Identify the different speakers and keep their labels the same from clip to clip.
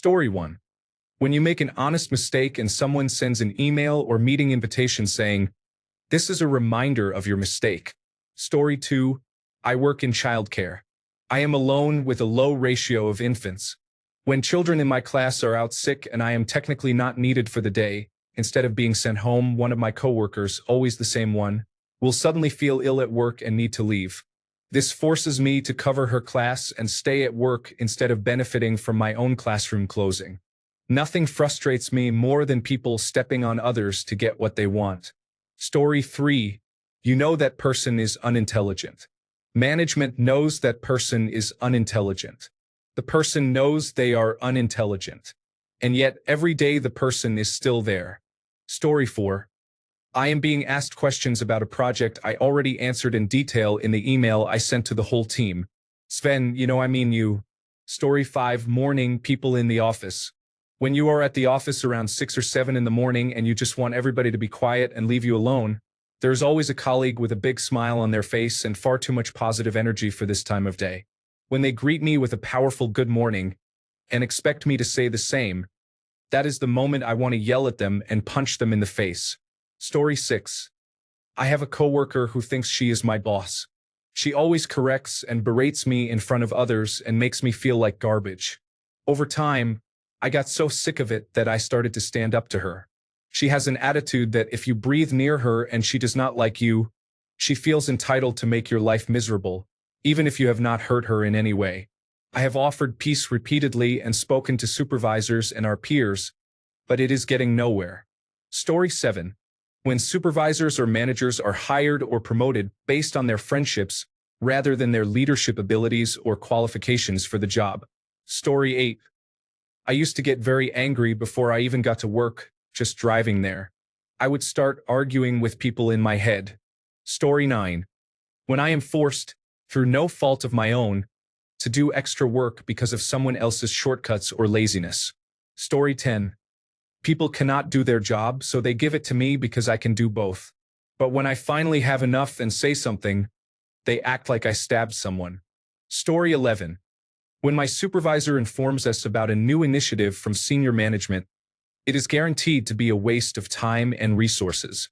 Speaker 1: Story 1. When you make an honest mistake and someone sends an email or meeting invitation saying, "This is a reminder of your mistake." Story 2. I work in childcare. I am alone with a low ratio of infants. When children in my class are out sick and I am technically not needed for the day, instead of being sent home, one of my coworkers, always the same one, will suddenly feel ill at work and need to leave. This forces me to cover her class and stay at work instead of benefiting from my own classroom closing. Nothing frustrates me more than people stepping on others to get what they want. Story 3. You know that person is unintelligent. Management knows that person is unintelligent. The person knows they are unintelligent. And yet every day the person is still there. Story 4. I am being asked questions about a project I already answered in detail in the email I sent to the whole team. Sven, you. Story 5. Morning people in the office. When you are at the office around 6 or 7 in the morning and you just want everybody to be quiet and leave you alone, there is always a colleague with a big smile on their face and far too much positive energy for this time of day. When they greet me with a powerful good morning and expect me to say the same, that is the moment I want to yell at them and punch them in the face. Story 6. I have a coworker who thinks she is my boss. She always corrects and berates me in front of others and makes me feel like garbage. Over time, I got so sick of it that I started to stand up to her. She has an attitude that if you breathe near her and she does not like you, she feels entitled to make your life miserable, even if you have not hurt her in any way. I have offered peace repeatedly and spoken to supervisors and our peers, but it is getting nowhere. Story 7. When supervisors or managers are hired or promoted based on their friendships rather than their leadership abilities or qualifications for the job. Story 8. I used to get very angry before I even got to work, just driving there. I would start arguing with people in my head. Story 9. When I am forced, through no fault of my own, to do extra work because of someone else's shortcuts or laziness. Story 10. People cannot do their job, so they give it to me because I can do both. But when I finally have enough and say something, they act like I stabbed someone. Story 11. When my supervisor informs us about a new initiative from senior management, it is guaranteed to be a waste of time and resources.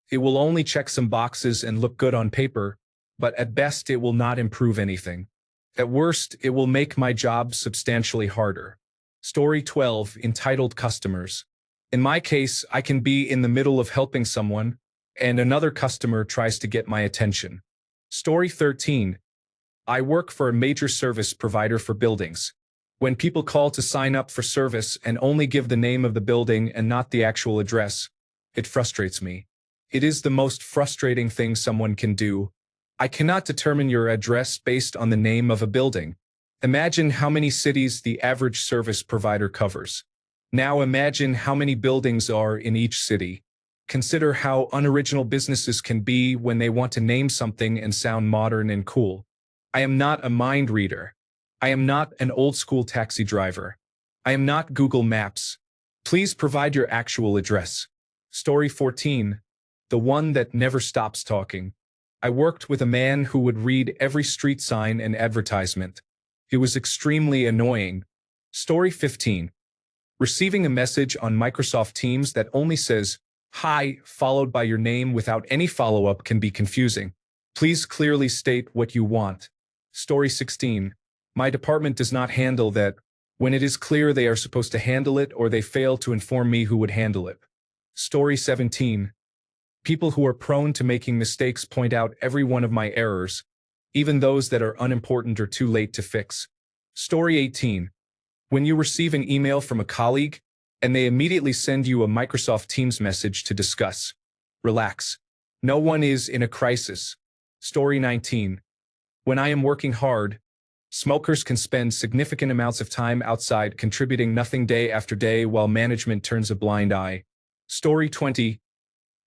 Speaker 1: It will only check some boxes and look good on paper, but at best it will not improve anything. At worst, it will make my job substantially harder. Story 12, entitled customers. In my case, I can be in the middle of helping someone, and another customer tries to get my attention. Story 13. I work for a major service provider for buildings. When people call to sign up for service and only give the name of the building and not the actual address, it frustrates me. It is the most frustrating thing someone can do. I cannot determine your address based on the name of a building. Imagine how many cities the average service provider covers. Now imagine how many buildings are in each city. Consider how unoriginal businesses can be when they want to name something and sound modern and cool. I am not a mind reader. I am not an old-school taxi driver. I am not Google Maps. Please provide your actual address. Story 14. The one that never stops talking. I worked with a man who would read every street sign and advertisement. He was extremely annoying. Story 15. Receiving a message on Microsoft Teams that only says, "Hi," followed by your name without any follow-up can be confusing. Please clearly state what you want. Story 16. My department does not handle that when it is clear they are supposed to handle it, or they fail to inform me who would handle it. Story 17. People who are prone to making mistakes point out every one of my errors, even those that are unimportant or too late to fix. Story 18. When you receive an email from a colleague, and they immediately send you a Microsoft Teams message to discuss. Relax. No one is in a crisis. Story 19. When I am working hard, smokers can spend significant amounts of time outside contributing nothing day after day while management turns a blind eye. Story 20.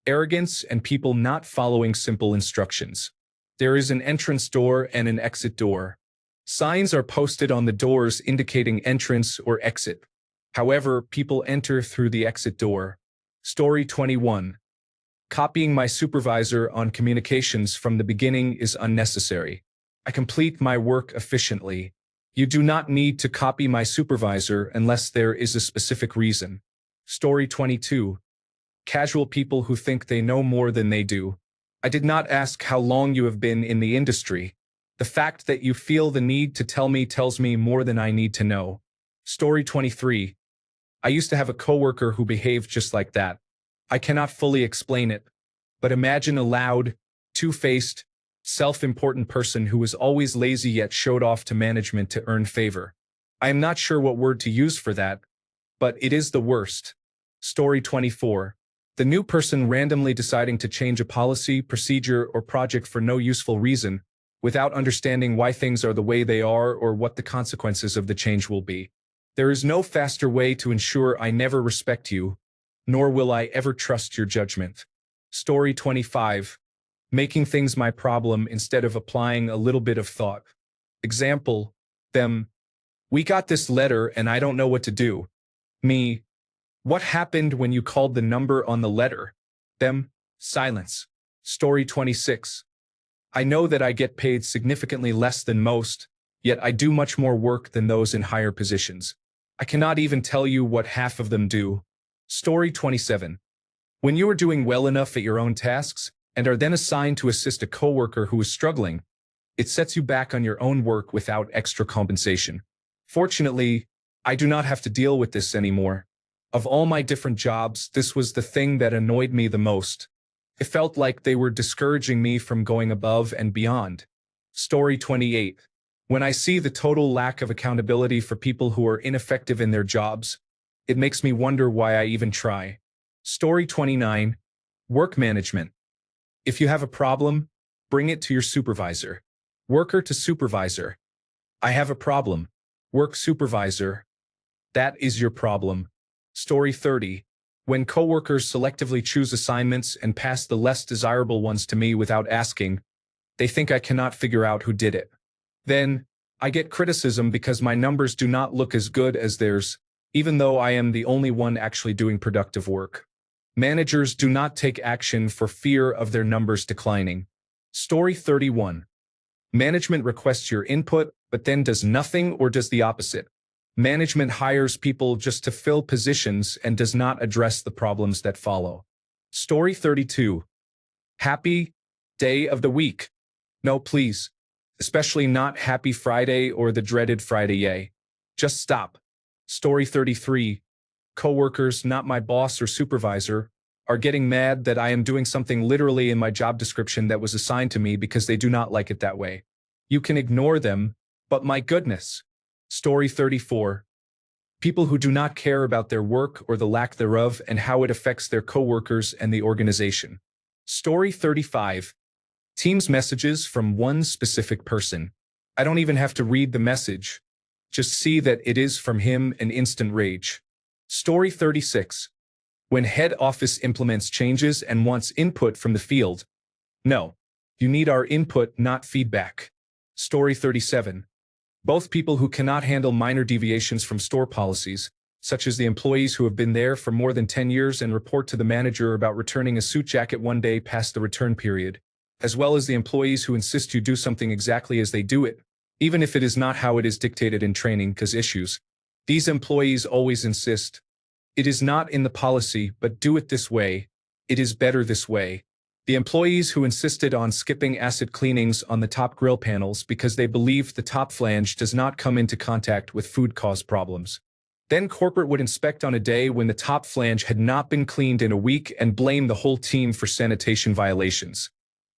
Speaker 1: Arrogance and people not following simple instructions. There is an entrance door and an exit door. Signs are posted on the doors indicating entrance or exit. However, people enter through the exit door. Story 21. Copying my supervisor on communications from the beginning is unnecessary. I complete my work efficiently. You do not need to copy my supervisor unless there is a specific reason. Story 22. Casual people who think they know more than they do. I did not ask how long you have been in the industry. The fact that you feel the need to tell me tells me more than I need to know. Story 23. I used to have a coworker who behaved just like that. I cannot fully explain it, but imagine a loud, two-faced, self-important person who was always lazy yet showed off to management to earn favor. I am not sure what word to use for that, but it is the worst. Story 24. The new person randomly deciding to change a policy, procedure, or project for no useful reason, without understanding why things are the way they are or what the consequences of the change will be. There is no faster way to ensure I never respect you, nor will I ever trust your judgment. Story 25. Making things my problem instead of applying a little bit of thought. Example, them. We got this letter and I don't know what to do. Me. What happened when you called the number on the letter? Them. Silence. Story 26. I know that I get paid significantly less than most, yet I do much more work than those in higher positions. I cannot even tell you what half of them do. Story 27. When you are doing well enough at your own tasks and are then assigned to assist a coworker who is struggling, it sets you back on your own work without extra compensation. Fortunately, I do not have to deal with this anymore. Of all my different jobs, this was the thing that annoyed me the most. It felt like they were discouraging me from going above and beyond. Story 28. When I see the total lack of accountability for people who are ineffective in their jobs, it makes me wonder why I even try. Story 29. Work management. If you have a problem, bring it to your supervisor. Worker to supervisor. I have a problem. Work supervisor. That is your problem. Story 30. When coworkers selectively choose assignments and pass the less desirable ones to me without asking, they think I cannot figure out who did it. Then, I get criticism because my numbers do not look as good as theirs, even though I am the only one actually doing productive work. Managers do not take action for fear of their numbers declining. Story 31. Management requests your input, but then does nothing or does the opposite. Management hires people just to fill positions and does not address the problems that follow. Story 32. Happy day of the week. No, please. Especially not Happy Friday or the dreaded Friday yay. Just stop. Story 33. Coworkers, not my boss or supervisor, are getting mad that I am doing something literally in my job description that was assigned to me because they do not like it that way. You can ignore them, but my goodness. Story 34. People who do not care about their work or the lack thereof and how it affects their coworkers and the organization. Story 35. Teams messages from one specific person. I don't even have to read the message. Just see that it is from him and instant rage. Story 36. When head office implements changes and wants input from the field. No. You need our input, not feedback. Story 37. Both people who cannot handle minor deviations from store policies, such as the employees who have been there for more than 10 years and report to the manager about returning a suit jacket one day past the return period, as well as the employees who insist you do something exactly as they do it, even if it is not how it is dictated in training because issues. These employees always insist. It is not in the policy, but do it this way. It is better this way. The employees who insisted on skipping acid cleanings on the top grill panels because they believed the top flange does not come into contact with food cause problems. Then corporate would inspect on a day when the top flange had not been cleaned in a week and blame the whole team for sanitation violations,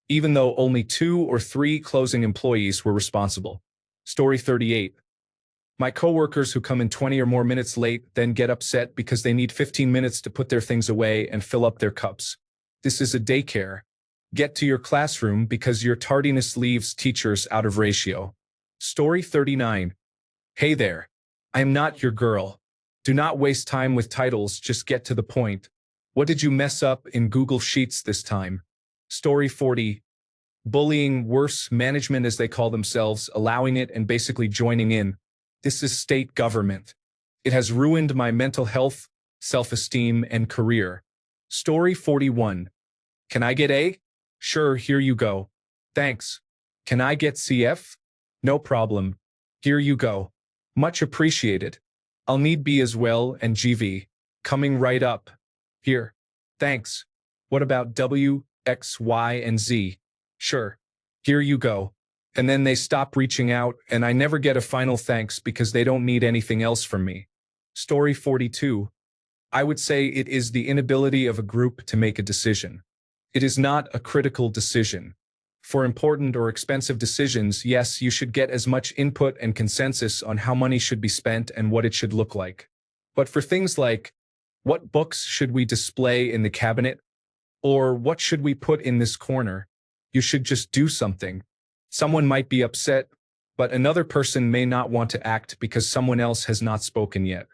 Speaker 1: even though only 2 or 3 closing employees were responsible. Story 38. My coworkers who come in 20 or more minutes late then get upset because they need 15 minutes to put their things away and fill up their cups. This is a daycare. Get to your classroom because your tardiness leaves teachers out of ratio. Story 39. Hey there. I am not your girl. Do not waste time with titles, just get to the point. What did you mess up in Google Sheets this time? Story 40. Bullying, worse, management as they call themselves, allowing it and basically joining in. This is state government. It has ruined my mental health, self-esteem, and career. Story 41. Can I get A? Sure, here you go. Thanks. Can I get CF? No problem. Here you go. Much appreciated. I'll need B as well and GV. Coming right up. Here. Thanks. What about W, X, Y, and Z? Sure. Here you go. And then they stop reaching out, and I never get a final thanks because they don't need anything else from me. Story 42. I would say it is the inability of a group to make a decision. It is not a critical decision. For important or expensive decisions, yes, you should get as much input and consensus on how money should be spent and what it should look like. But for things like, what books should we display in the cabinet? Or what should we put in this corner? You should just do something. Someone might be upset, but another person may not want to act because someone else has not spoken yet.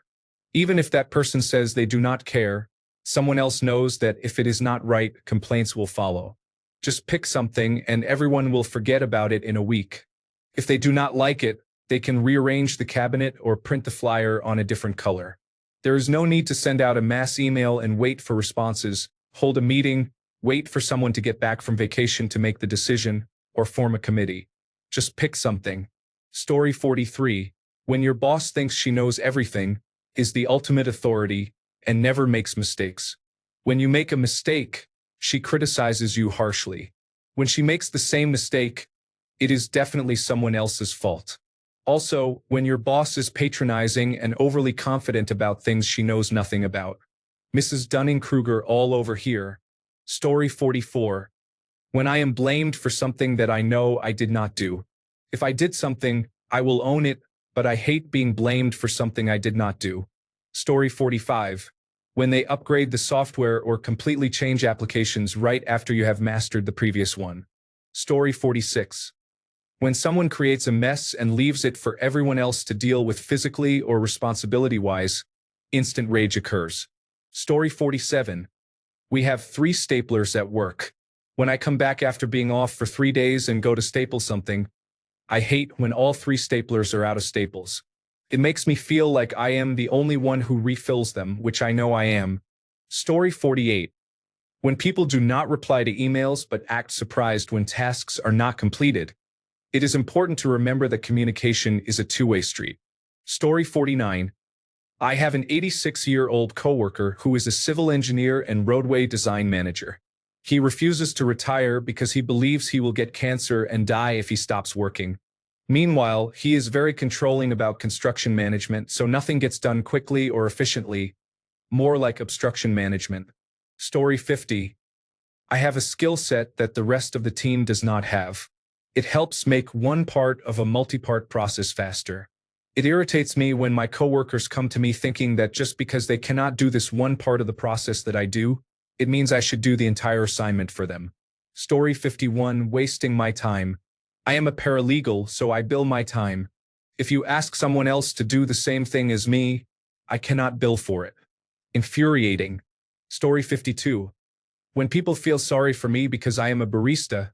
Speaker 1: Even if that person says they do not care, someone else knows that if it is not right, complaints will follow. Just pick something and everyone will forget about it in a week. If they do not like it, they can rearrange the cabinet or print the flyer on a different color. There is no need to send out a mass email and wait for responses, hold a meeting, wait for someone to get back from vacation to make the decision, or form a committee. Just pick something. Story 43. When your boss thinks she knows everything, is the ultimate authority, and never makes mistakes. When you make a mistake, she criticizes you harshly. When she makes the same mistake, it is definitely someone else's fault. Also, when your boss is patronizing and overly confident about things she knows nothing about. Mrs. Dunning-Kruger all over here. Story 44. When I am blamed for something that I know I did not do. If I did something, I will own it, but I hate being blamed for something I did not do. Story 45. When they upgrade the software or completely change applications right after you have mastered the previous one. Story 46. When someone creates a mess and leaves it for everyone else to deal with physically or responsibility-wise, instant rage occurs. Story 47. We have 3 staplers at work. When I come back after being off for 3 days and go to staple something, I hate when all 3 staplers are out of staples. It makes me feel like I am the only one who refills them, which I know I am. Story 48. When people do not reply to emails but act surprised when tasks are not completed, it is important to remember that communication is a two-way street. Story 49. I have an 86-year-old coworker who is a civil engineer and roadway design manager. He refuses to retire because he believes he will get cancer and die if he stops working. Meanwhile, he is very controlling about construction management, so nothing gets done quickly or efficiently, more like obstruction management. Story 50. I have a skill set that the rest of the team does not have. It helps make one part of a multi-part process faster. It irritates me when my coworkers come to me thinking that just because they cannot do this one part of the process that I do, it means I should do the entire assignment for them. Story 51. Wasting my time. I am a paralegal, so I bill my time. If you ask someone else to do the same thing as me, I cannot bill for it. Infuriating. Story 52. When people feel sorry for me because I am a barista,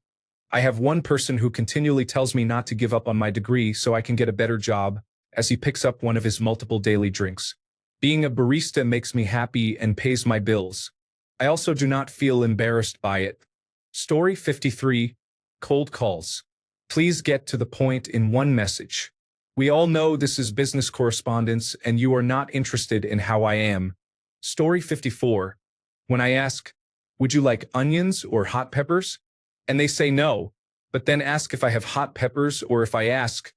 Speaker 1: I have one person who continually tells me not to give up on my degree so I can get a better job, as he picks up one of his multiple daily drinks. Being a barista makes me happy and pays my bills. I also do not feel embarrassed by it. Story 53. Cold calls. Please get to the point in one message. We all know this is business correspondence and you are not interested in how I am. Story 54. When I ask, would you like onions or hot peppers? And they say no, but then ask if I have hot peppers, or if I ask,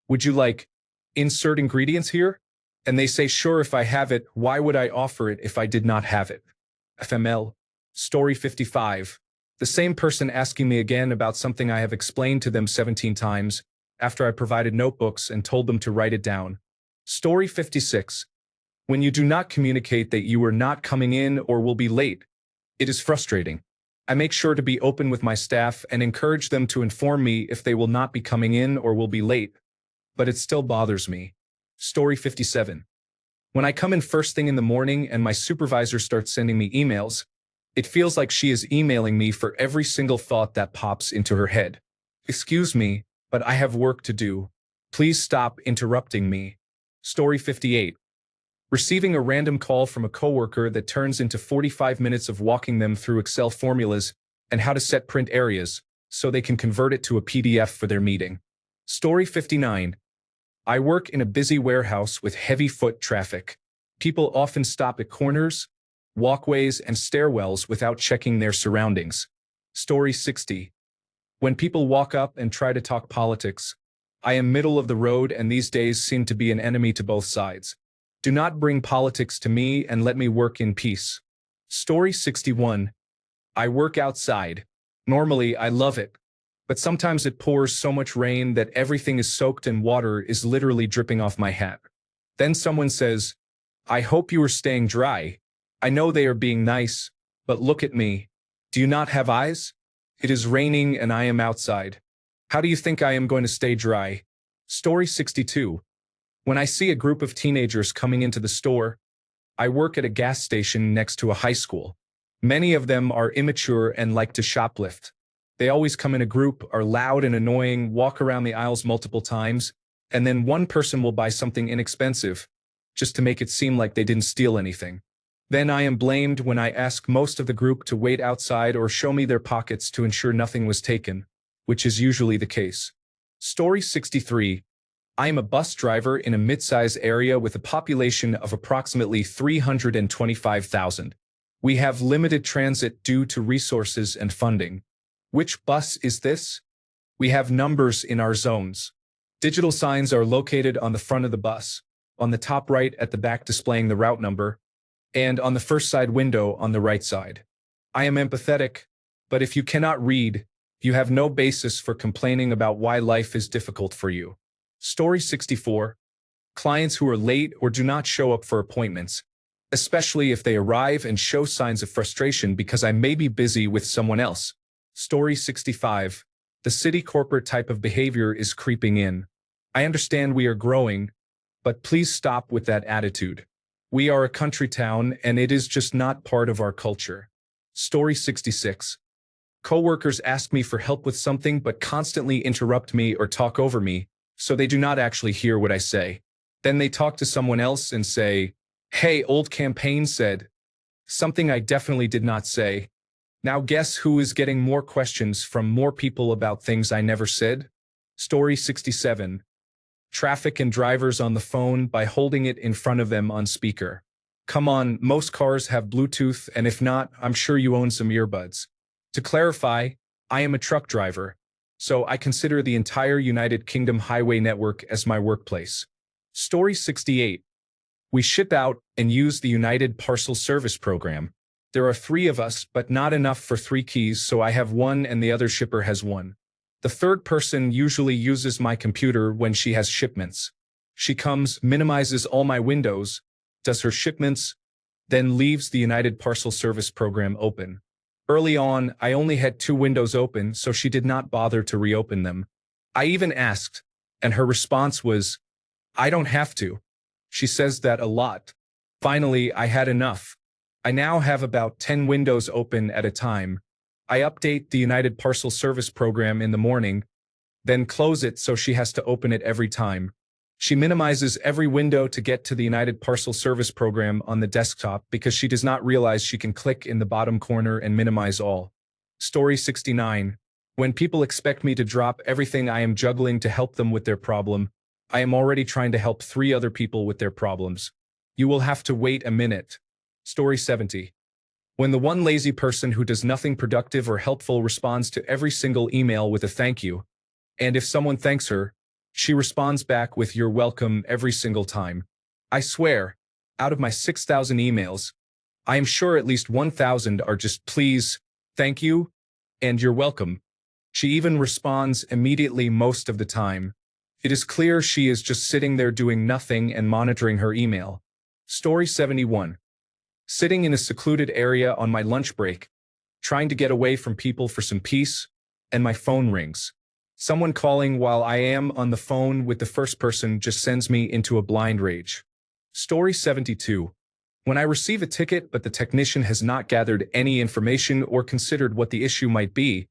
Speaker 1: would you like insert ingredients here? And they say sure if I have it, why would I offer it if I did not have it? FML. Story 55. The same person asking me again about something I have explained to them 17 times, after I provided notebooks and told them to write it down. Story 56. When you do not communicate that you are not coming in or will be late, it is frustrating. I make sure to be open with my staff and encourage them to inform me if they will not be coming in or will be late, but it still bothers me. Story 57. When I come in first thing in the morning and my supervisor starts sending me emails, it feels like she is emailing me for every single thought that pops into her head. Excuse me, but I have work to do. Please stop interrupting me. Story 58. Receiving a random call from a coworker that turns into 45 minutes of walking them through Excel formulas and how to set print areas so they can convert it to a PDF for their meeting. Story 59. I work in a busy warehouse with heavy foot traffic. People often stop at corners, walkways, and stairwells without checking their surroundings. Story 60. When people walk up and try to talk politics, I am middle of the road and these days seem to be an enemy to both sides. Do not bring politics to me and let me work in peace. Story 61. I work outside. Normally, I love it. But sometimes it pours so much rain that everything is soaked and water is literally dripping off my hat. Then someone says, I hope you are staying dry. I know they are being nice, but look at me. Do you not have eyes? It is raining and I am outside. How do you think I am going to stay dry? Story 62. When I see a group of teenagers coming into the store, I work at a gas station next to a high school. Many of them are immature and like to shoplift. They always come in a group, are loud and annoying, walk around the aisles multiple times, and then one person will buy something inexpensive, just to make it seem like they didn't steal anything. Then I am blamed when I ask most of the group to wait outside or show me their pockets to ensure nothing was taken, which is usually the case. Story 63. I am a bus driver in a mid-size area with a population of approximately 325,000. We have limited transit due to resources and funding. Which bus is this? We have numbers in our zones. Digital signs are located on the front of the bus, on the top right at the back displaying the route number, and on the first side window on the right side. I am empathetic, but if you cannot read, you have no basis for complaining about why life is difficult for you. Story 64. Clients who are late or do not show up for appointments, especially if they arrive and show signs of frustration because I may be busy with someone else. Story 65. The city corporate type of behavior is creeping in. I understand we are growing, but please stop with that attitude. We are a country town and it is just not part of our culture. Story 66. Coworkers ask me for help with something but constantly interrupt me or talk over me, so they do not actually hear what I say. Then they talk to someone else and say, hey, old campaign said, something I definitely did not say. Now guess who is getting more questions from more people about things I never said? Story 67. Traffic and drivers on the phone by holding it in front of them on speaker. Come on, most cars have Bluetooth, and if not, I'm sure you own some earbuds. To clarify, I am a truck driver, so I consider the entire United Kingdom highway network as my workplace. Story 68. We ship out and use the United Parcel Service Program. There are 3 of us, but not enough for 3 keys, so I have one and the other shipper has one. The third person usually uses my computer when she has shipments. She comes, minimizes all my windows, does her shipments, then leaves the United Parcel Service Program open. Early on, I only had 2 windows open, so she did not bother to reopen them. I even asked, and her response was, I don't have to. She says that a lot. Finally, I had enough. I now have about 10 windows open at a time. I update the United Parcel Service Program in the morning, then close it so she has to open it every time. She minimizes every window to get to the United Parcel Service Program on the desktop because she does not realize she can click in the bottom corner and minimize all. Story 69. When people expect me to drop everything I am juggling to help them with their problem, I am already trying to help 3 other people with their problems. You will have to wait a minute. Story 70. When the one lazy person who does nothing productive or helpful responds to every single email with a thank you, and if someone thanks her, she responds back with you're welcome every single time. I swear, out of my 6,000 emails, I am sure at least 1,000 are just please, thank you, and you're welcome. She even responds immediately most of the time. It is clear she is just sitting there doing nothing and monitoring her email. Story 71. Sitting in a secluded area on my lunch break, trying to get away from people for some peace, and my phone rings. Someone calling while I am on the phone with the first person just sends me into a blind rage. Story 72. When I receive a ticket but the technician has not gathered any information or considered what the issue might be,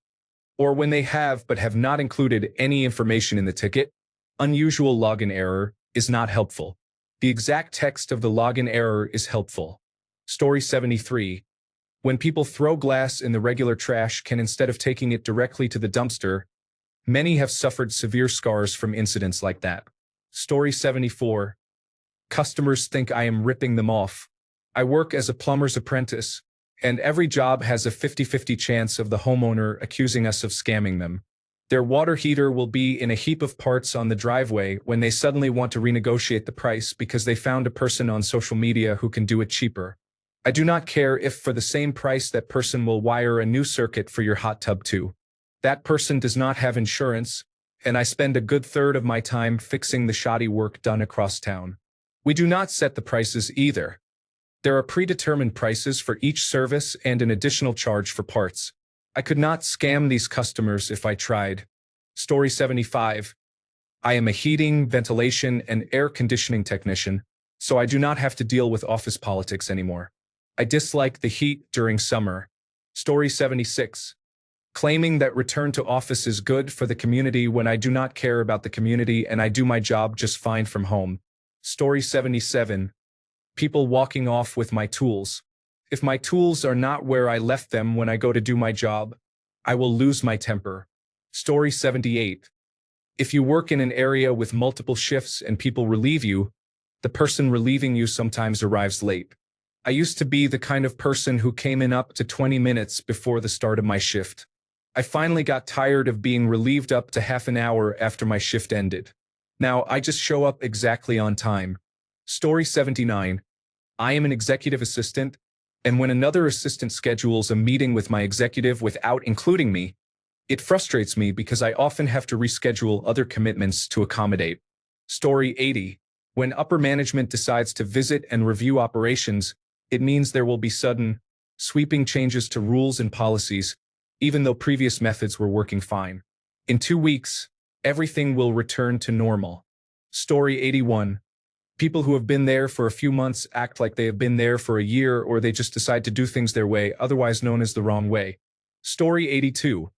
Speaker 1: or when they have but have not included any information in the ticket, unusual login error is not helpful. The exact text of the login error is helpful. Story 73. When people throw glass in the regular trash can instead of taking it directly to the dumpster, many have suffered severe scars from incidents like that. Story 74. Customers think I am ripping them off. I work as a plumber's apprentice, and every job has a 50-50 chance of the homeowner accusing us of scamming them. Their water heater will be in a heap of parts on the driveway when they suddenly want to renegotiate the price because they found a person on social media who can do it cheaper. I do not care if for the same price that person will wire a new circuit for your hot tub too. That person does not have insurance, and I spend a good third of my time fixing the shoddy work done across town. We do not set the prices either. There are predetermined prices for each service and an additional charge for parts. I could not scam these customers if I tried. Story 75. I am a heating, ventilation, and air conditioning technician, so I do not have to deal with office politics anymore. I dislike the heat during summer. Story 76. Claiming that return to office is good for the community when I do not care about the community and I do my job just fine from home. Story 77. People walking off with my tools. If my tools are not where I left them when I go to do my job, I will lose my temper. Story 78. If you work in an area with multiple shifts and people relieve you, the person relieving you sometimes arrives late. I used to be the kind of person who came in up to 20 minutes before the start of my shift. I finally got tired of being relieved up to half an hour after my shift ended. Now I just show up exactly on time. Story 79. I am an executive assistant, and when another assistant schedules a meeting with my executive without including me, it frustrates me because I often have to reschedule other commitments to accommodate. Story 80. When upper management decides to visit and review operations, it means there will be sudden, sweeping changes to rules and policies, even though previous methods were working fine. In 2 weeks, everything will return to normal. Story 81. People who have been there for a few months act like they have been there for a year, or they just decide to do things their way, otherwise known as the wrong way. Story 82.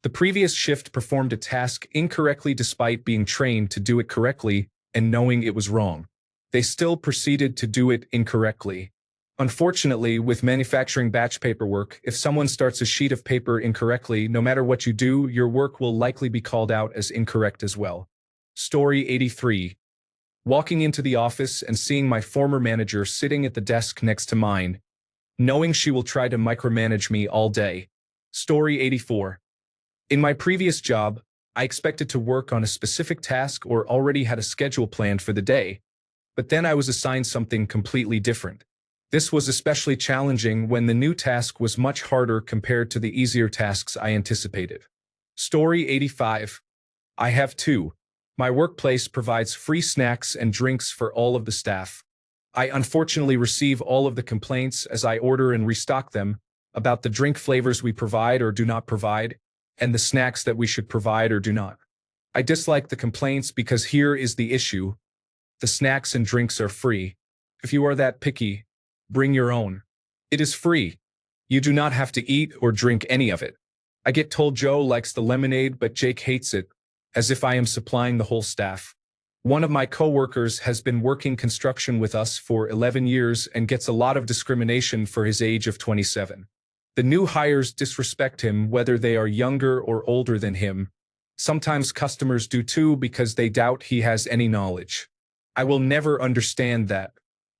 Speaker 1: The previous shift performed a task incorrectly despite being trained to do it correctly and knowing it was wrong. They still proceeded to do it incorrectly. Unfortunately, with manufacturing batch paperwork, if someone starts a sheet of paper incorrectly, no matter what you do, your work will likely be called out as incorrect as well. Story 83. Walking into the office and seeing my former manager sitting at the desk next to mine, knowing she will try to micromanage me all day. Story 84. In my previous job, I expected to work on a specific task or already had a schedule planned for the day, but then I was assigned something completely different. This was especially challenging when the new task was much harder compared to the easier tasks I anticipated. Story 85. I have two. My workplace provides free snacks and drinks for all of the staff. I unfortunately receive all of the complaints as I order and restock them about the drink flavors we provide or do not provide, and the snacks that we should provide or do not. I dislike the complaints because here is the issue. The snacks and drinks are free. If you are that picky, bring your own. It is free. You do not have to eat or drink any of it. I get told Joe likes the lemonade but Jake hates it, as if I am supplying the whole staff. One of my coworkers has been working construction with us for 11 years and gets a lot of discrimination for his age of 27. The new hires disrespect him whether they are younger or older than him. Sometimes customers do too because they doubt he has any knowledge. I will never understand that.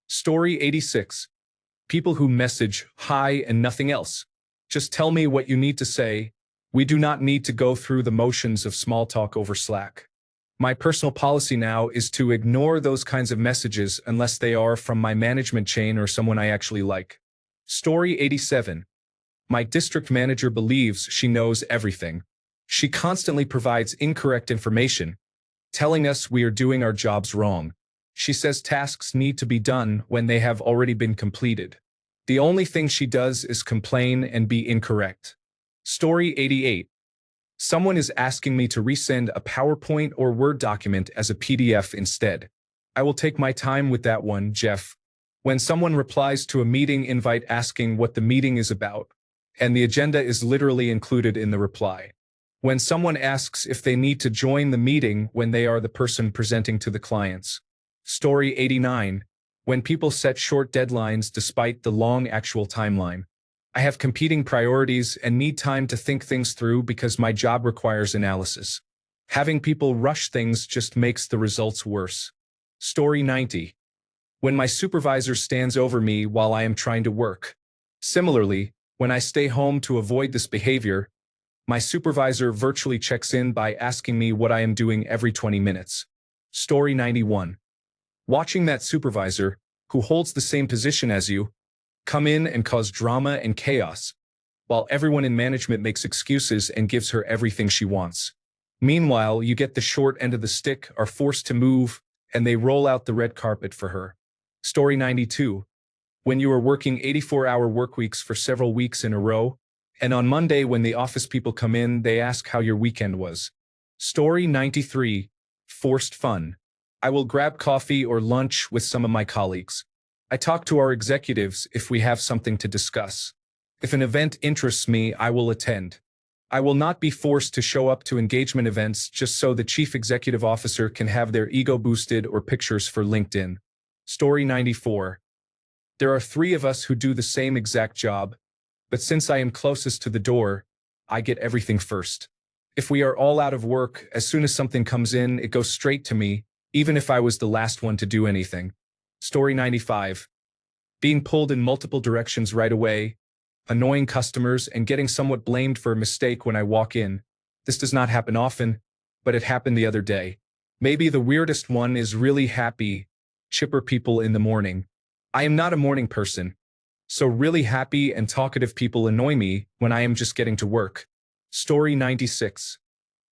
Speaker 1: Story 86. People who message hi and nothing else. Just tell me what you need to say. We do not need to go through the motions of small talk over Slack. My personal policy now is to ignore those kinds of messages unless they are from my management chain or someone I actually like. Story 87. My district manager believes she knows everything. She constantly provides incorrect information, telling us we are doing our jobs wrong. She says tasks need to be done when they have already been completed. The only thing she does is complain and be incorrect. Story 88. Someone is asking me to resend a PowerPoint or Word document as a PDF instead. I will take my time with that one, Jeff. When someone replies to a meeting invite asking what the meeting is about, and the agenda is literally included in the reply. When someone asks if they need to join the meeting when they are the person presenting to the clients. Story 89. When people set short deadlines despite the long actual timeline. I have competing priorities and need time to think things through because my job requires analysis. Having people rush things just makes the results worse. Story 90. When my supervisor stands over me while I am trying to work. Similarly, when I stay home to avoid this behavior, my supervisor virtually checks in by asking me what I am doing every 20 minutes. Story 91. Watching that supervisor, who holds the same position as you, come in and cause drama and chaos, while everyone in management makes excuses and gives her everything she wants. Meanwhile, you get the short end of the stick, are forced to move, and they roll out the red carpet for her. Story 92. When you are working 84-hour work weeks for several weeks in a row, and on Monday when the office people come in, they ask how your weekend was. Story 93. Forced fun. I will grab coffee or lunch with some of my colleagues. I talk to our executives if we have something to discuss. If an event interests me, I will attend. I will not be forced to show up to engagement events just so the chief executive officer can have their ego boosted or pictures for LinkedIn. Story 94. There are 3 of us who do the same exact job, but since I am closest to the door, I get everything first. If we are all out of work, as soon as something comes in, it goes straight to me, even if I was the last one to do anything. Story 95. Being pulled in multiple directions right away, annoying customers, and getting somewhat blamed for a mistake when I walk in. This does not happen often, but it happened the other day. Maybe the weirdest one is really happy, chipper people in the morning. I am not a morning person, so really happy and talkative people annoy me when I am just getting to work. Story 96.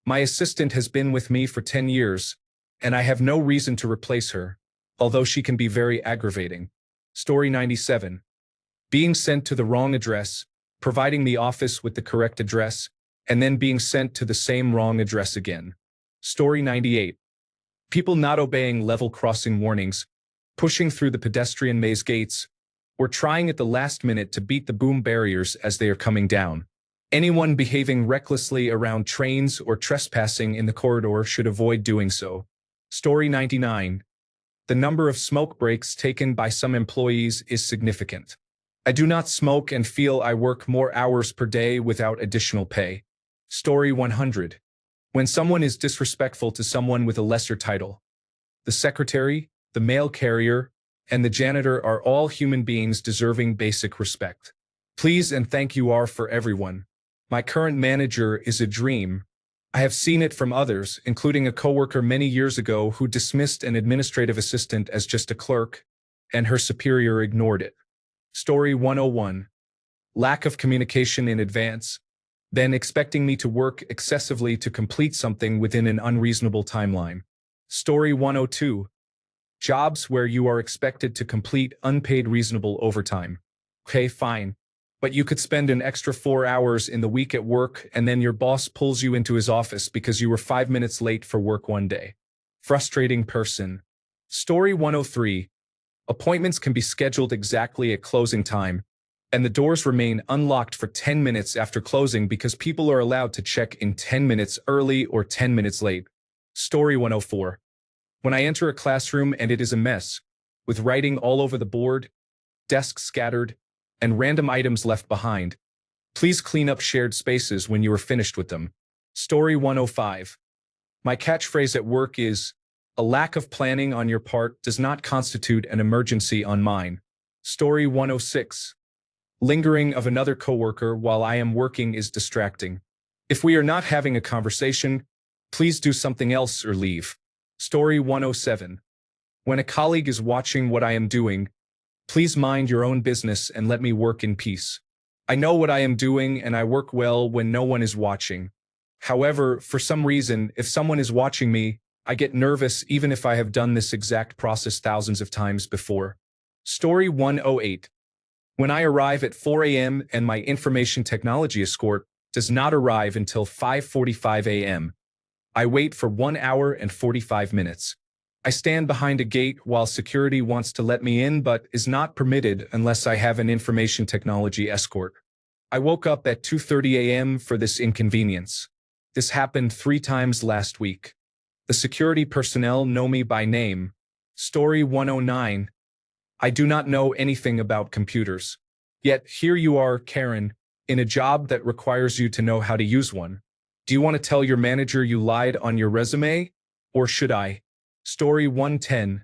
Speaker 1: My assistant has been with me for 10 years, and I have no reason to replace her, although she can be very aggravating. Story 97. Being sent to the wrong address, providing the office with the correct address, and then being sent to the same wrong address again. Story 98. People not obeying level crossing warnings, pushing through the pedestrian maze gates, or trying at the last minute to beat the boom barriers as they are coming down. Anyone behaving recklessly around trains or trespassing in the corridor should avoid doing so. Story 99. The number of smoke breaks taken by some employees is significant. I do not smoke and feel I work more hours per day without additional pay. Story 100. When someone is disrespectful to someone with a lesser title. The secretary, the mail carrier, and the janitor are all human beings deserving basic respect. Please and thank you are for everyone. My current manager is a dream. I have seen it from others, including a coworker many years ago who dismissed an administrative assistant as just a clerk, and her superior ignored it. Story 101. Lack of communication in advance, then expecting me to work excessively to complete something within an unreasonable timeline. Story 102. Jobs where you are expected to complete unpaid reasonable overtime. Okay, fine. But you could spend an extra 4 hours in the week at work and then your boss pulls you into his office because you were 5 minutes late for work one day. Frustrating person. Story 103. Appointments can be scheduled exactly at closing time, and the doors remain unlocked for 10 minutes after closing because people are allowed to check in 10 minutes early or 10 minutes late. Story 104. When I enter a classroom and it is a mess, with writing all over the board, desks scattered, and random items left behind, please clean up shared spaces when you are finished with them. Story 105. My catchphrase at work is, "A lack of planning on your part does not constitute an emergency on mine." Story 106. Lingering of another coworker while I am working is distracting. If we are not having a conversation, please do something else or leave. Story 107. When a colleague is watching what I am doing, please mind your own business and let me work in peace. I know what I am doing and I work well when no one is watching. However, for some reason, if someone is watching me, I get nervous even if I have done this exact process thousands of times before. Story 108. When I arrive at 4 a.m. and my information technology escort does not arrive until 5:45 a.m., I wait for 1 hour and 45 minutes. I stand behind a gate while security wants to let me in but is not permitted unless I have an information technology escort. I woke up at 2:30 a.m. for this inconvenience. This happened 3 times last week. The security personnel know me by name. Story 109. I do not know anything about computers. Yet here you are, Karen, in a job that requires you to know how to use one. Do you want to tell your manager you lied on your resume? Or should I? Story 110.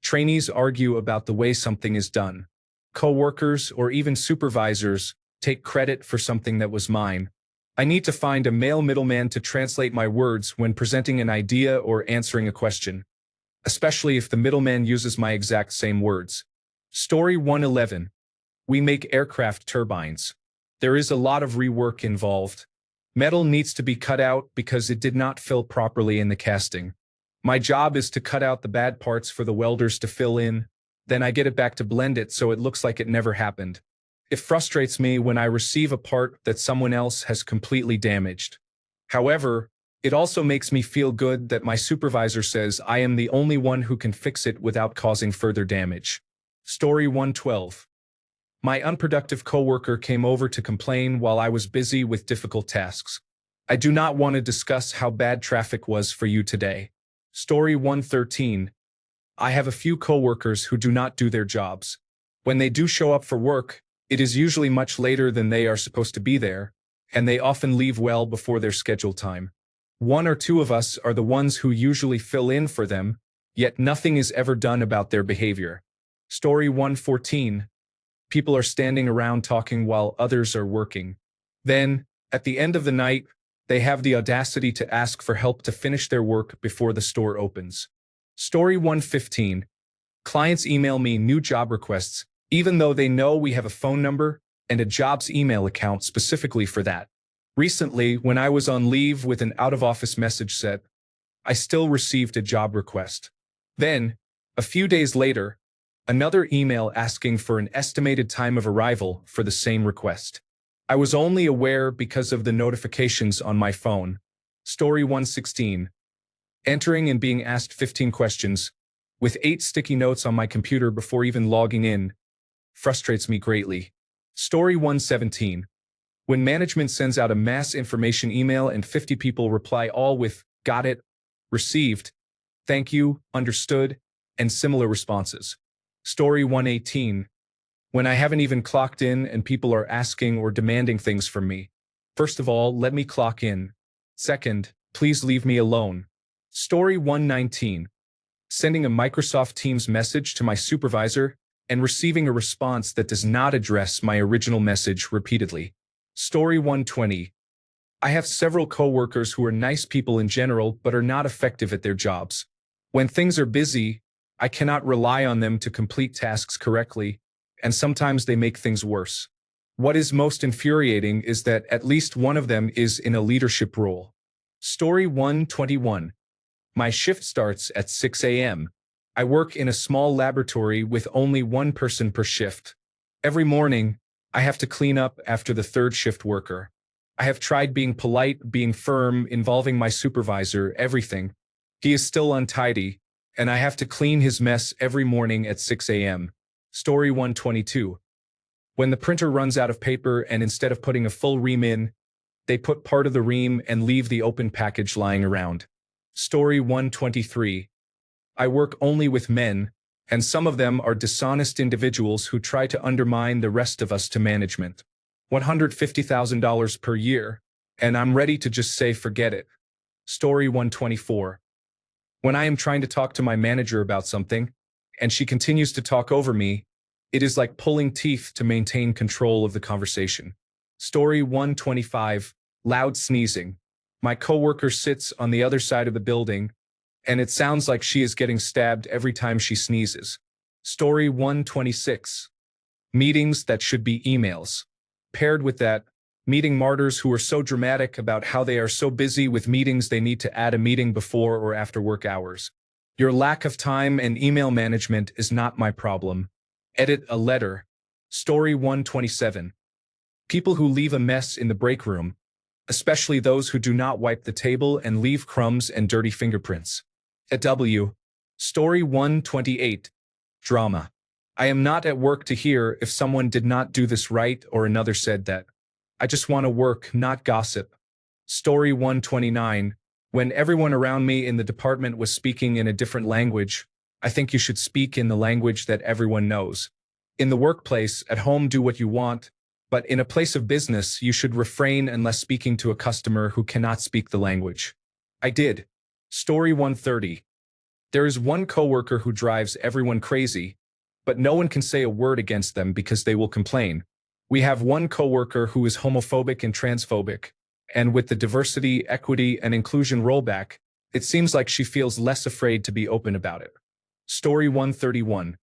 Speaker 1: Trainees argue about the way something is done. Coworkers or even supervisors take credit for something that was mine. I need to find a male middleman to translate my words when presenting an idea or answering a question, especially if the middleman uses my exact same words. Story 111. We make aircraft turbines. There is a lot of rework involved. Metal needs to be cut out because it did not fill properly in the casting. My job is to cut out the bad parts for the welders to fill in, then I get it back to blend it so it looks like it never happened. It frustrates me when I receive a part that someone else has completely damaged. However, it also makes me feel good that my supervisor says I am the only one who can fix it without causing further damage. Story 112. My unproductive coworker came over to complain while I was busy with difficult tasks. I do not want to discuss how bad traffic was for you today. Story 113. I have a few coworkers who do not do their jobs. When they do show up for work, it is usually much later than they are supposed to be there, and they often leave well before their scheduled time. One or two of us are the ones who usually fill in for them, yet nothing is ever done about their behavior. Story 114. People are standing around talking while others are working. Then, at the end of the night, they have the audacity to ask for help to finish their work before the store opens. Story 115. Clients email me new job requests, even though they know we have a phone number and a jobs email account specifically for that. Recently, when I was on leave with an out-of-office message set, I still received a job request. Then, a few days later, another email asking for an estimated time of arrival for the same request. I was only aware because of the notifications on my phone. Story 116. Entering and being asked 15 questions, with 8 sticky notes on my computer before even logging in, frustrates me greatly. Story 117. When management sends out a mass information email and 50 people reply all with, "Got it," "Received," "Thank you," "Understood," and similar responses. Story 118. When I haven't even clocked in and people are asking or demanding things from me. First of all, let me clock in. Second, please leave me alone. Story 119. Sending a Microsoft Teams message to my supervisor and receiving a response that does not address my original message repeatedly. Story 120. I have several coworkers who are nice people in general but are not effective at their jobs. When things are busy, I cannot rely on them to complete tasks correctly, and sometimes they make things worse. What is most infuriating is that at least one of them is in a leadership role. Story 121. My shift starts at 6 a.m. I work in a small laboratory with only one person per shift. Every morning, I have to clean up after the third shift worker. I have tried being polite, being firm, involving my supervisor, everything. He is still untidy, and I have to clean his mess every morning at 6 a.m. Story 122. When the printer runs out of paper and instead of putting a full ream in, they put part of the ream and leave the open package lying around. Story 123. I work only with men, and some of them are dishonest individuals who try to undermine the rest of us to management. $150,000 per year, and I'm ready to just say forget it. Story 124. When I am trying to talk to my manager about something, and she continues to talk over me, it is like pulling teeth to maintain control of the conversation. Story 125. Loud sneezing. My coworker sits on the other side of the building, and it sounds like she is getting stabbed every time she sneezes. Story 126. Meetings that should be emails. Paired with that, meeting martyrs who are so dramatic about how they are so busy with meetings they need to add a meeting before or after work hours. Your lack of time and email management is not my problem. Edit a letter. Story 127. People who leave a mess in the break room, especially those who do not wipe the table and leave crumbs and dirty fingerprints. W. Story 128. Drama. I am not at work to hear if someone did not do this right or another said that. I just want to work, not gossip. Story 129. When everyone around me in the department was speaking in a different language, I think you should speak in the language that everyone knows. In the workplace, at home, do what you want, But in a place of business, you should refrain unless speaking to a customer who cannot speak the language. I did. Story 130. There is one coworker who drives everyone crazy, but no one can say a word against them because they will complain. We have one coworker who is homophobic and transphobic, and with the diversity, equity, and inclusion rollback, it seems like she feels less afraid to be open about it. Story 131.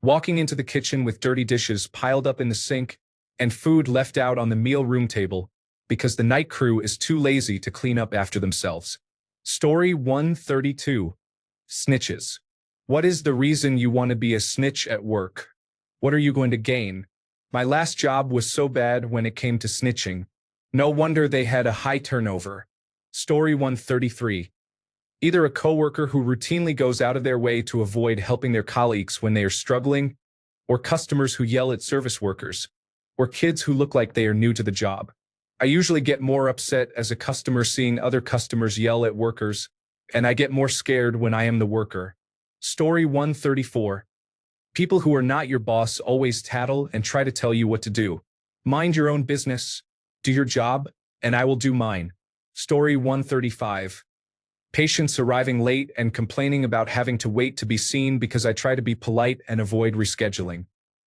Speaker 1: Walking into the kitchen with dirty dishes piled up in the sink and food left out on the meal room table because the night crew is too lazy to clean up after themselves. Story 132. Snitches. What is the reason you want to be a snitch at work? What are you going to gain? My last job was so bad when it came to snitching. No wonder they had a high turnover. Story 133. Either a coworker who routinely goes out of their way to avoid helping their colleagues when they are struggling, or customers who yell at service workers, or kids who look like they are new to the job. I usually get more upset as a customer seeing other customers yell at workers, and I get more scared when I am the worker. Story 134. People who are not your boss always tattle and try to tell you what to do. Mind your own business, do your job, and I will do mine. Story 135. Patients arriving late and complaining about having to wait to be seen because I try to be polite and avoid rescheduling.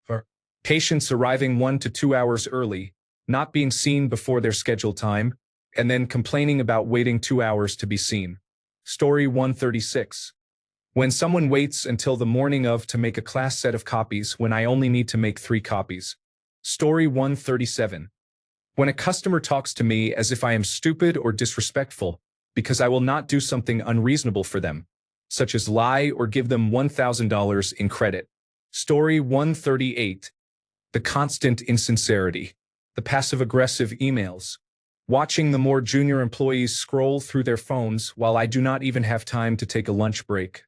Speaker 1: Or patients arriving 1 to 2 hours early, not being seen before their scheduled time, and then complaining about waiting 2 hours to be seen. Story 136. When someone waits until the morning of to make a class set of copies when I only need to make 3 copies. Story 137. When a customer talks to me as if I am stupid or disrespectful because I will not do something unreasonable for them, such as lie or give them $1,000 in credit. Story 138. The constant insincerity. The passive-aggressive emails. Watching the more junior employees scroll through their phones while I do not even have time to take a lunch break.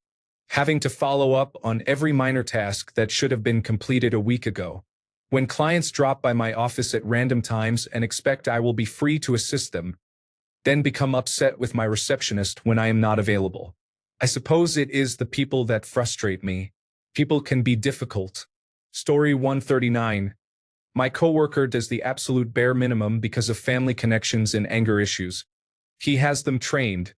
Speaker 1: Having to follow up on every minor task that should have been completed a week ago. When clients drop by my office at random times and expect I will be free to assist them, then become upset with my receptionist when I am not available. I suppose it is the people that frustrate me. People can be difficult. Story 139. My coworker does the absolute bare minimum because of family connections and anger issues. He has them trained.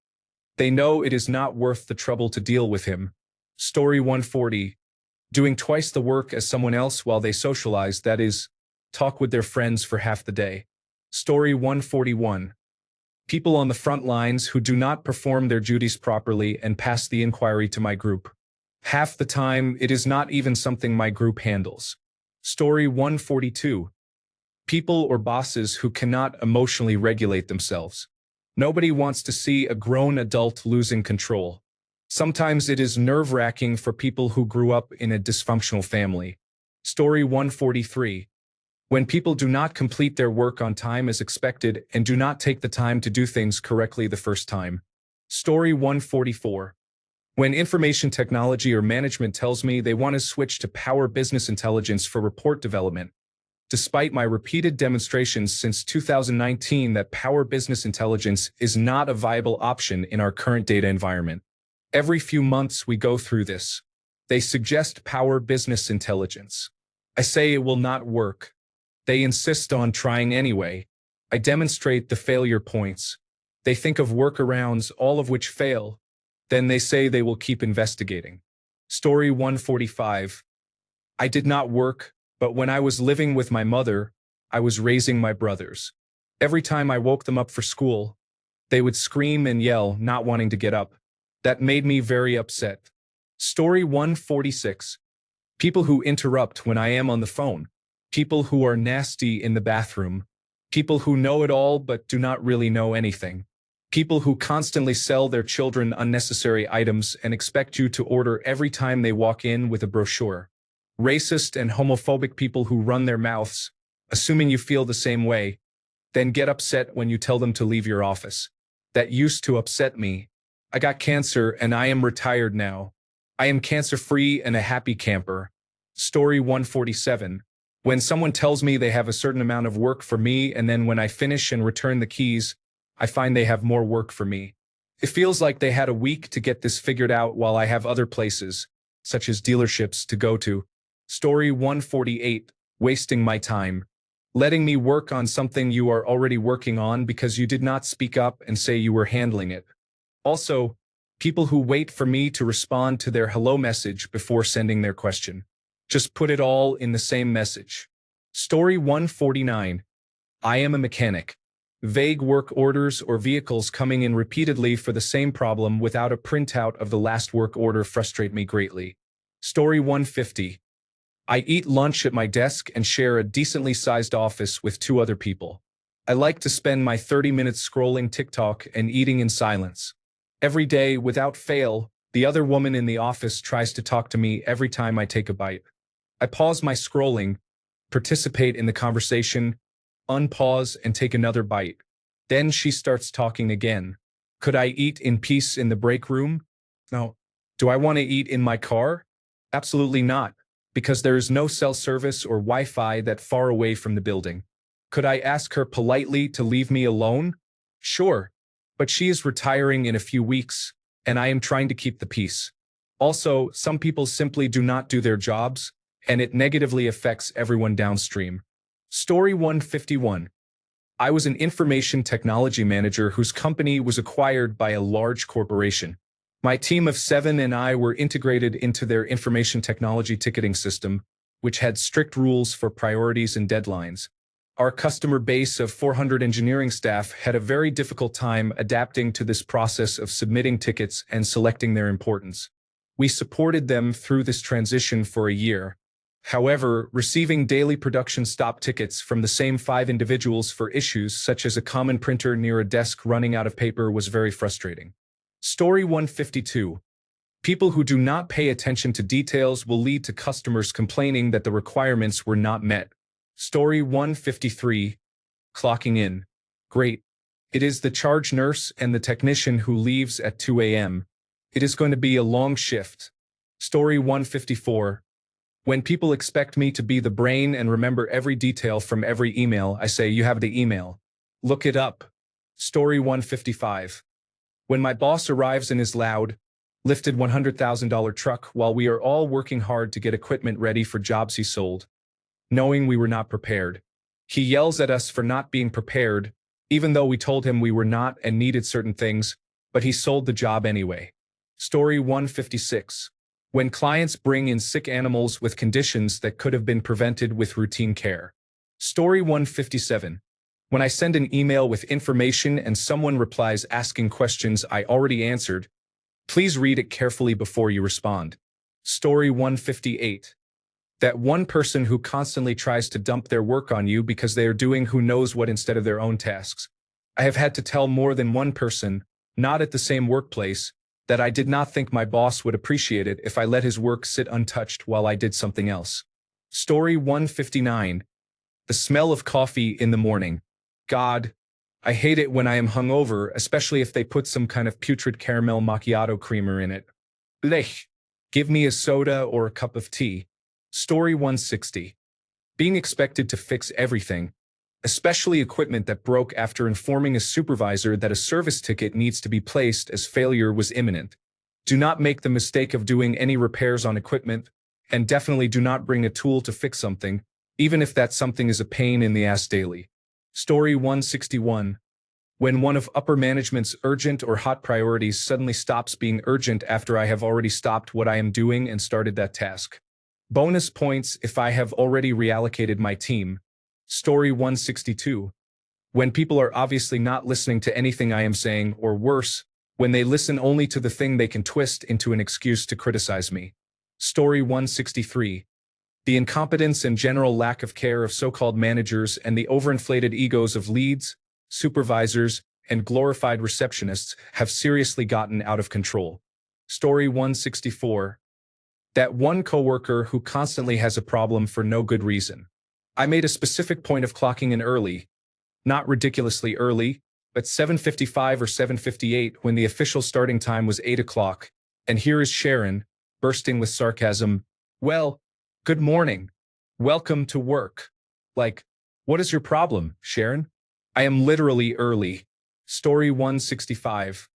Speaker 1: They know it is not worth the trouble to deal with him. Story 140. Doing twice the work as someone else while they socialize, that is, talk with their friends for half the day. Story 141. People on the front lines who do not perform their duties properly and pass the inquiry to my group. Half the time, it is not even something my group handles. Story 142. People or bosses who cannot emotionally regulate themselves. Nobody wants to see a grown adult losing control. Sometimes it is nerve-wracking for people who grew up in a dysfunctional family. Story 143. When people do not complete their work on time as expected and do not take the time to do things correctly the first time. Story 144. When information technology or management tells me they want to switch to Power Business Intelligence for report development, despite my repeated demonstrations since 2019 that Power Business Intelligence is not a viable option in our current data environment. Every few months we go through this. They suggest Power Business Intelligence. I say it will not work. They insist on trying anyway. I demonstrate the failure points. They think of workarounds, all of which fail. Then they say they will keep investigating. Story 145. I did not work, but when I was living with my mother, I was raising my brothers. Every time I woke them up for school, they would scream and yell, not wanting to get up. That made me very upset. Story 146. People who interrupt when I am on the phone. People who are nasty in the bathroom. People who know it all but do not really know anything. People who constantly sell their children unnecessary items and expect you to order every time they walk in with a brochure. Racist and homophobic people who run their mouths, assuming you feel the same way, then get upset when you tell them to leave your office. That used to upset me. I got cancer and I am retired now. I am cancer-free and a happy camper. Story 147. When someone tells me they have a certain amount of work for me and then when I finish and return the keys, I find they have more work for me. It feels like they had a week to get this figured out while I have other places, such as dealerships, to go to. Story 148. Wasting my time. letting me work on something you are already working on because you did not speak up and say you were handling it. Also, people who wait for me to respond to their hello message before sending their question. Just put it all in the same message. Story 149. I am a mechanic. Vague work orders or vehicles coming in repeatedly for the same problem without a printout of the last work order frustrate me greatly. Story 150. I eat lunch at my desk and share a decently sized office with 2 other people. I like to spend my 30 minutes scrolling TikTok and eating in silence. Every day, without fail, the other woman in the office tries to talk to me every time I take a bite. I pause my scrolling, participate in the conversation, unpause and take another bite. Then she starts talking again. Could I eat in peace in the break room? No. Do I want to eat in my car? Absolutely not, because there is no cell service or Wi-Fi that far away from the building. Could I ask her politely to leave me alone? Sure, but she is retiring in a few weeks, and I am trying to keep the peace. Also, some people simply do not do their jobs, and it negatively affects everyone downstream. Story 151. I was an information technology manager whose company was acquired by a large corporation. My team of 7 and I were integrated into their information technology ticketing system, which had strict rules for priorities and deadlines. Our customer base of 400 engineering staff had a very difficult time adapting to this process of submitting tickets and selecting their importance. We supported them through this transition for a year. However, receiving daily production stop tickets from the same 5 individuals for issues such as a common printer near a desk running out of paper was very frustrating. Story 152. People who do not pay attention to details will lead to customers complaining that the requirements were not met. Story 153. Clocking in. Great. It is the charge nurse and the technician who leaves at 2 a.m. It is going to be a long shift. Story 154. When people expect me to be the brain and remember every detail from every email, I say, you have the email. Look it up. Story 155. When my boss arrives in his loud, lifted $100,000 truck while we are all working hard to get equipment ready for jobs he sold, knowing we were not prepared. He yells at us for not being prepared, even though we told him we were not and needed certain things, but he sold the job anyway. Story 156. When clients bring in sick animals with conditions that could have been prevented with routine care. Story 157. When I send an email with information and someone replies asking questions I already answered, please read it carefully before you respond. Story 158. That one person who constantly tries to dump their work on you because they are doing who knows what instead of their own tasks. I have had to tell more than one person, not at the same workplace, that I did not think my boss would appreciate it if I let his work sit untouched while I did something else. Story 159. The smell of coffee in the morning. God, I hate it when I am hungover, especially if they put some kind of putrid caramel macchiato creamer in it. Blech. Give me a soda or a cup of tea. Story 160. Being expected to fix everything, especially equipment that broke after informing a supervisor that a service ticket needs to be placed as failure was imminent. Do not make the mistake of doing any repairs on equipment, and definitely do not bring a tool to fix something, even if that something is a pain in the ass daily. Story 161. When one of upper management's urgent or hot priorities suddenly stops being urgent after I have already stopped what I am doing and started that task. Bonus points if I have already reallocated my team. Story 162. When people are obviously not listening to anything I am saying, or worse, when they listen only to the thing they can twist into an excuse to criticize me. Story 163. The incompetence and general lack of care of so-called managers and the overinflated egos of leads, supervisors, and glorified receptionists have seriously gotten out of control. Story 164. That one coworker who constantly has a problem for no good reason. I made a specific point of clocking in early, not ridiculously early, but 7:55 or 7:58 when the official starting time was 8 o'clock, and here is Sharon, bursting with sarcasm. Well, good morning. Welcome to work. Like, what is your problem, Sharon? I am literally early. Story 165.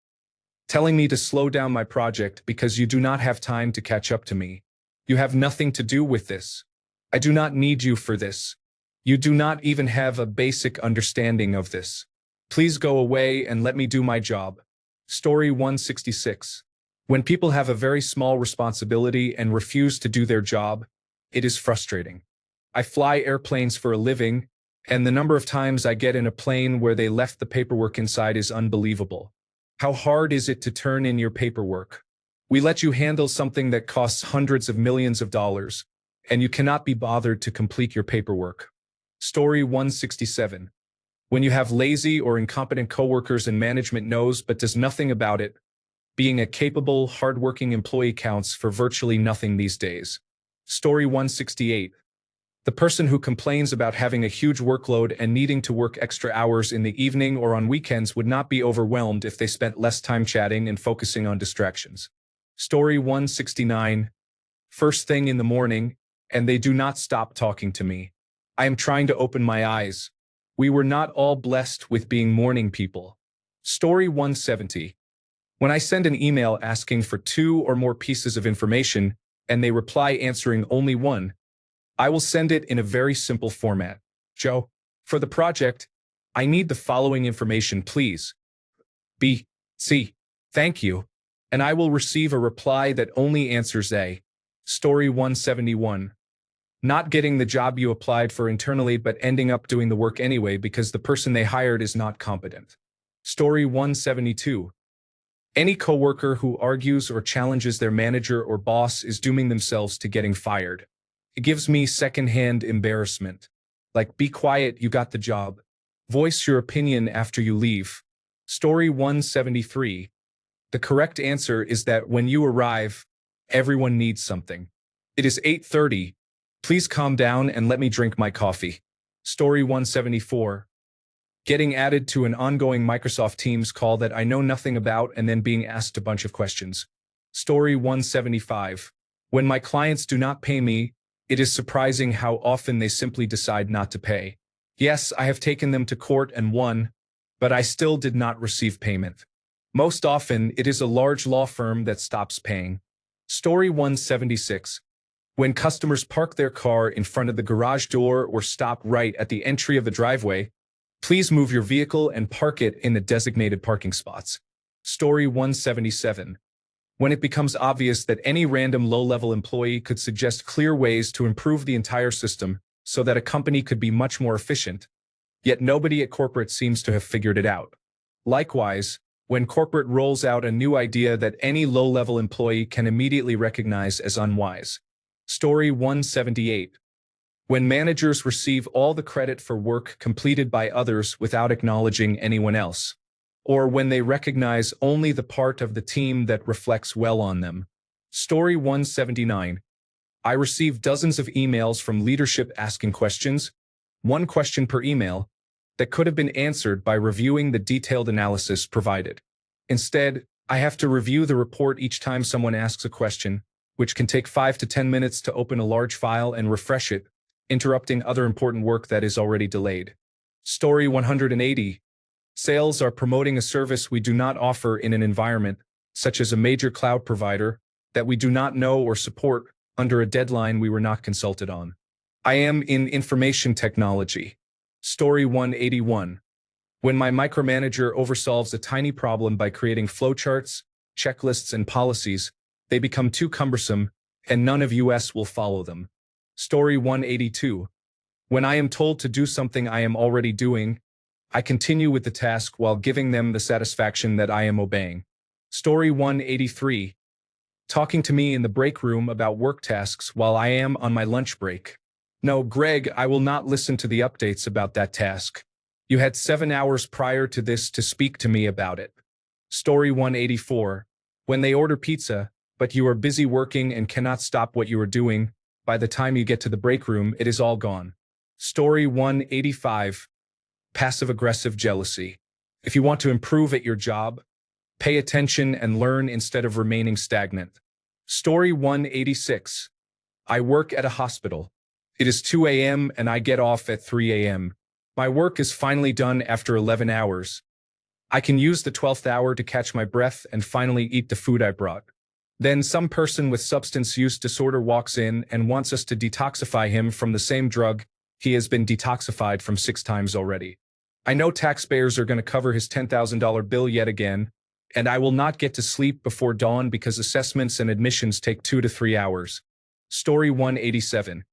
Speaker 1: Telling me to slow down my project because you do not have time to catch up to me. You have nothing to do with this. I do not need you for this. You do not even have a basic understanding of this. Please go away and let me do my job. Story 166. When people have a very small responsibility and refuse to do their job, it is frustrating. I fly airplanes for a living, and the number of times I get in a plane where they left the paperwork inside is unbelievable. How hard is it to turn in your paperwork? We let you handle something that costs hundreds of millions of dollars, and you cannot be bothered to complete your paperwork. Story 167. When you have lazy or incompetent coworkers and management knows but does nothing about it, being a capable, hardworking employee counts for virtually nothing these days. Story 168. The person who complains about having a huge workload and needing to work extra hours in the evening or on weekends would not be overwhelmed if they spent less time chatting and focusing on distractions. Story 169. First thing in the morning, and they do not stop talking to me. I am trying to open my eyes. We were not all blessed with being morning people. Story 170. When I send an email asking for 2 or more pieces of information, and they reply answering only one, I will send it in a very simple format. Joe, for the project, I need the following information, please. B, C, thank you. And I will receive a reply that only answers A. Story 171. Not getting the job you applied for internally but ending up doing the work anyway because the person they hired is not competent. Story 172. Any coworker who argues or challenges their manager or boss is dooming themselves to getting fired. It gives me secondhand embarrassment. Like, be quiet, you got the job. Voice your opinion after you leave. Story 173. The correct answer is that when you arrive, everyone needs something. It is 8:30. Please calm down and let me drink my coffee. Story 174. Getting added to an ongoing Microsoft Teams call that I know nothing about and then being asked a bunch of questions. Story 175. When my clients do not pay me, it is surprising how often they simply decide not to pay. Yes, I have taken them to court and won, but I still did not receive payment. Most often, it is a large law firm that stops paying. Story 176. When customers park their car in front of the garage door or stop right at the entry of the driveway, please move your vehicle and park it in the designated parking spots. Story 177. When it becomes obvious that any random low-level employee could suggest clear ways to improve the entire system so that a company could be much more efficient, yet nobody at corporate seems to have figured it out. Likewise, when corporate rolls out a new idea that any low-level employee can immediately recognize as unwise. Story 178. When managers receive all the credit for work completed by others without acknowledging anyone else, or when they recognize only the part of the team that reflects well on them. Story 179. I receive dozens of emails from leadership asking questions, one question per email, that could have been answered by reviewing the detailed analysis provided. Instead, I have to review the report each time someone asks a question, which can take 5 to 10 minutes to open a large file and refresh it, interrupting other important work that is already delayed. Story 180. Sales are promoting a service we do not offer in an environment, such as a major cloud provider, that we do not know or support under a deadline we were not consulted on. I am in information technology. Story 181. When my micromanager oversolves a tiny problem by creating flowcharts, checklists, and policies, they become too cumbersome, and none of us will follow them. Story 182. When I am told to do something I am already doing, I continue with the task while giving them the satisfaction that I am obeying. Story 183. Talking to me in the break room about work tasks while I am on my lunch break. No, Greg, I will not listen to the updates about that task. You had 7 hours prior to this to speak to me about it. Story 184. When they order pizza, but you are busy working and cannot stop what you are doing, by the time you get to the break room, it is all gone. Story 185. Passive-aggressive jealousy. If you want to improve at your job, pay attention and learn instead of remaining stagnant. Story 186. I work at a hospital. It is 2 a.m. and I get off at 3 a.m. My work is finally done after 11 hours. I can use the 12th hour to catch my breath and finally eat the food I brought. Then some person with substance use disorder walks in and wants us to detoxify him from the same drug He has been detoxified from 6 times already. I know taxpayers are going to cover his $10,000 bill yet again, and I will not get to sleep before dawn because assessments and admissions take 2 to 3 hours. Story 187.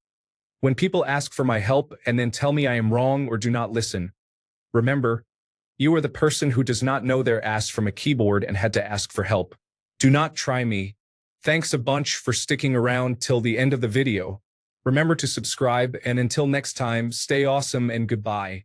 Speaker 1: When people ask for my help and then tell me I am wrong or do not listen, remember, you are the person who does not know their ass from a keyboard and had to ask for help. Do not try me. Thanks a bunch for sticking around till the end of the video. Remember to subscribe, and until next time, stay awesome and goodbye.